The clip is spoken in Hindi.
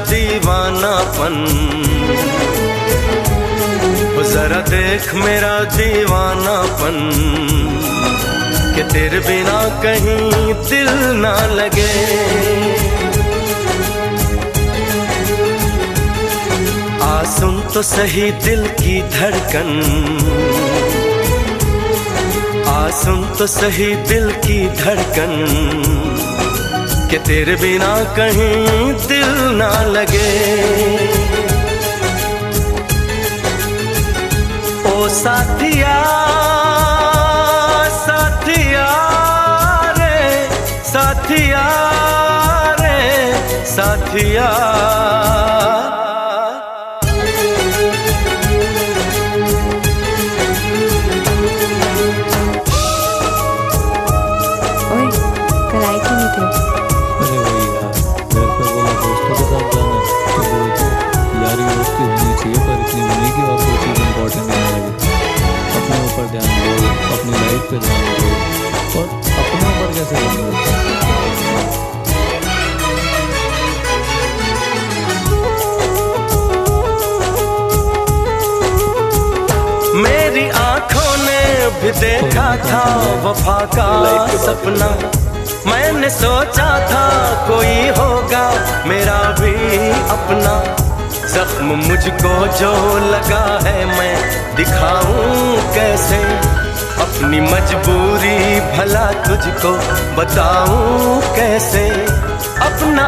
दीवानापन, जरा देख मेरा दीवानापन, कि तेरे बिना कहीं दिल ना लगे। आ सुन तो सही दिल की धड़कन, आ सुन तो सही दिल की धड़कन, कि तेरे बिना कहीं दिल ना लगे। ओ साथिया साथिया रे, साथिया रे साथिया। ओए, कल आए क्यों नहीं थे? अरे वही यार, घर पे बोला दोस्तों के साथ जाना है, तो बोलते यारी दोस्ती होनी चाहिए, पर इतनी होने की और कोई चीज़ इम्पोर्टेंट नहीं लगे। अपने ऊपर ध्यान दो, अपनी लाइफ पे ध्यान दो, और अपने ऊपर कैसे ध्यान दो? मेरी आंखों ने भी देखा था वफा का सपना, मैंने सोचा था कोई होगा मेरा भी अपना। जख्म मुझको जो लगा है मैं दिखाऊं कैसे, अपनी मजबूरी भला तुझको बताऊं कैसे। अपना